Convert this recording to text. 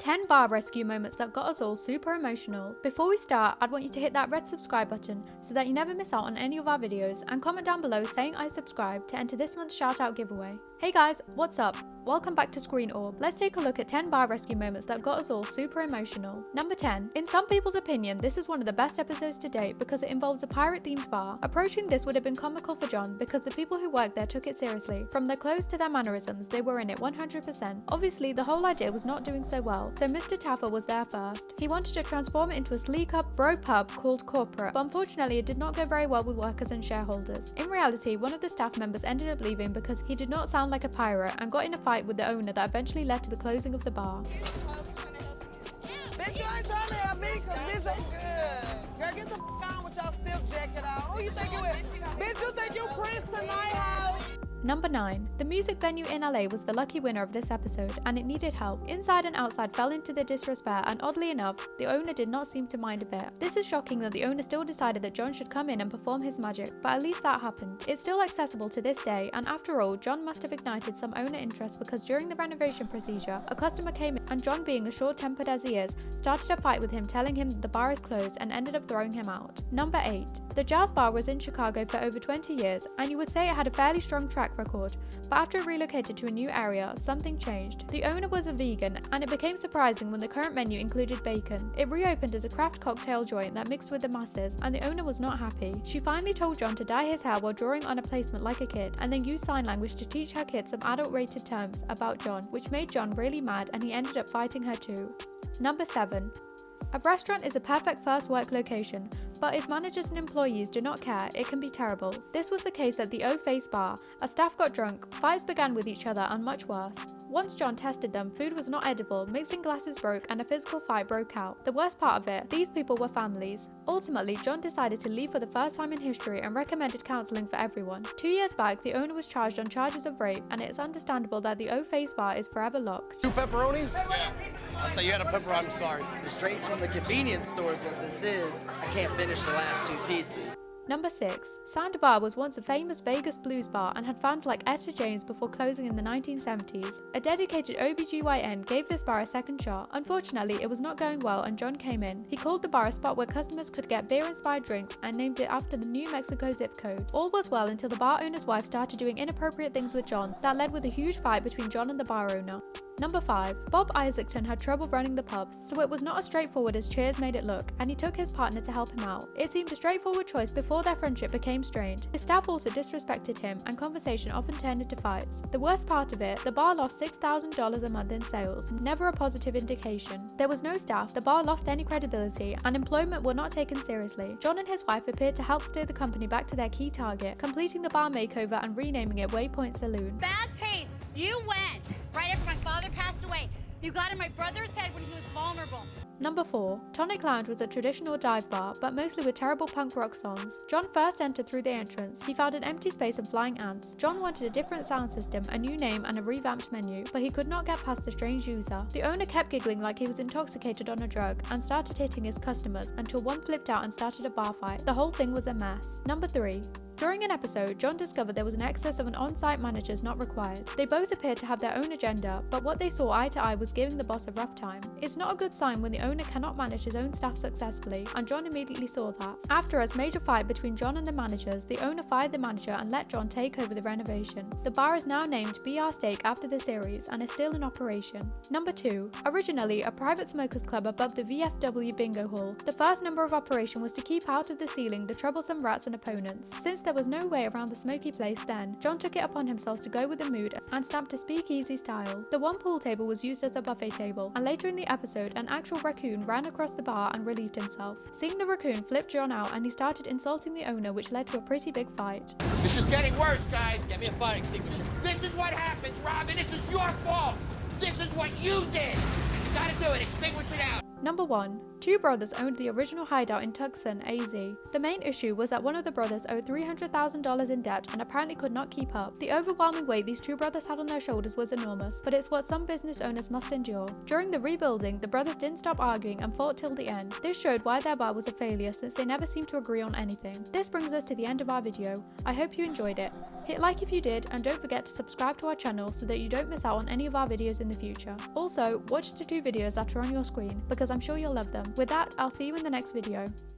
10 bar rescue moments that got us all super emotional. Before we start, I'd want you to hit that red subscribe button so that you never miss out on any of our videos, and comment down below saying I subscribe to enter this month's shout out giveaway. Hey guys, what's up? Welcome back to Screen Orb. Let's take a look at 10 bar rescue moments that got us all super emotional. Number 10. In some people's opinion, this is one of the best episodes to date because it involves a pirate themed bar. Approaching this would have been comical for John because the people who worked there took it seriously. From their clothes to their mannerisms, they were in it 100%. Obviously, the whole idea was not doing so well, so Mr. Taffer was there first. He wanted to transform it into a sleek up bro pub called Corporate, but unfortunately it did not go very well with workers and shareholders. In reality, one of the staff members ended up leaving because he did not sound like a pirate and got in a fight with the owner that eventually led to the closing of the bar. Bitch, you ain't trying to help me because bitch, I'm good. Girl, get the on with your silk jacket on. Who you think you is? Bitch, you think you Prince tonight, hoe? Number 9. The music venue in LA was the lucky winner of this episode, and it needed help. Inside and outside fell into the disrepair, and oddly enough, the owner did not seem to mind a bit. This is shocking that the owner still decided that John should come in and perform his magic, but at least that happened. It's still accessible to this day, and after all, John must have ignited some owner interest because during the renovation procedure, a customer came in and John, being as short-tempered as he is, started a fight with him, telling him that the bar is closed and ended up throwing him out. Number 8. The Jazz Bar was in Chicago for over 20 years, and you would say it had a fairly strong track record, but after it relocated to a new area, something changed. The owner was a vegan, and it became surprising when the current menu included bacon. It reopened as a craft cocktail joint that mixed with the masses, and the owner was not happy. She finally told John to dye his hair while drawing on a placement like a kid, and then use sign language to teach her kids some adult-rated terms about John, which made John really mad, and he ended up fighting her too. Number 7. A restaurant is a perfect first work location, but if managers and employees do not care, it can be terrible. This was the case at the Ophase bar. As staff got drunk, fights began with each other and much worse. Once John tested them, food was not edible, mixing glasses broke, and a physical fight broke out. The worst part of it, these people were families. Ultimately, John decided to leave for the first time in history and recommended counselling for everyone. 2 years back, the owner was charged on charges of rape, and it is understandable that the Ophase bar is forever locked. 2 pepperonis? Yeah. I thought you had a pepper, I'm sorry. Straight from the convenience store is what this is. I can't finish the last 2 pieces. Number 6. Sandbar was once a famous Vegas blues bar and had fans like Etta James before closing in the 1970s. A dedicated OBGYN gave this bar a second shot. Unfortunately, it was not going well and John came in. He called the bar a spot where customers could get beer-inspired drinks and named it after the New Mexico zip code. All was well until the bar owner's wife started doing inappropriate things with John that led with a huge fight between John and the bar owner. Number 5. Bob Isaacson had trouble running the pub, so it was not as straightforward as Cheers made it look, and he took his partner to help him out. It seemed a straightforward choice before their friendship became strained. His staff also disrespected him, and conversation often turned into fights. The worst part of it, the bar lost $6,000 a month in sales, never a positive indication. There was no staff, the bar lost any credibility, and employment were not taken seriously. John and his wife appeared to help steer the company back to their key target, completing the bar makeover and renaming it Waypoint Saloon. Bad taste. You went right after my father passed away. You got in my brother's head when he was vulnerable. Number 4. Tonic Lounge was a traditional dive bar, but mostly with terrible punk rock songs. John first entered through the entrance. He found an empty space and flying ants. John wanted a different sound system, a new name, and a revamped menu, but he could not get past the strange user. The owner kept giggling like he was intoxicated on a drug and started hitting his customers until one flipped out and started a bar fight. The whole thing was a mess. Number 3. During an episode, John discovered there was an excess of an on-site managers not required. They both appeared to have their own agenda, but what they saw eye to eye was giving the boss a rough time. It's not a good sign when the owner cannot manage his own staff successfully, and John immediately saw that. After a major fight between John and the managers, the owner fired the manager and let John take over the renovation. The bar is now named BR Steak after the series and is still in operation. Number 2. Originally a private smokers club above the VFW bingo hall, the first number of operation was to keep out of the ceiling the troublesome rats and opponents. Since there was no way around the smoky place then, John took it upon himself to go with the mood and stamped a speakeasy style. The one pool table was used as a buffet table, and later in the episode an actual raccoon ran across the bar and relieved himself. Seeing the raccoon flipped John out and he started insulting the owner, which led to a pretty big fight. This is getting worse, guys. Get me a fire extinguisher. This is what happens, Robin. This is your fault. This is what you did. You gotta do it. Extinguish it out. Number 1. 2 brothers owned the original Hideout in Tucson, AZ. The main issue was that one of the brothers owed $300,000 in debt and apparently could not keep up. The overwhelming weight these 2 brothers had on their shoulders was enormous, but it's what some business owners must endure. During the rebuilding, the brothers didn't stop arguing and fought till the end. This showed why their bar was a failure, since they never seemed to agree on anything. This brings us to the end of our video. I hope you enjoyed it. Hit like if you did, and don't forget to subscribe to our channel so that you don't miss out on any of our videos in the future. Also, watch the 2 videos that are on your screen because I'm sure you'll love them. With that, I'll see you in the next video.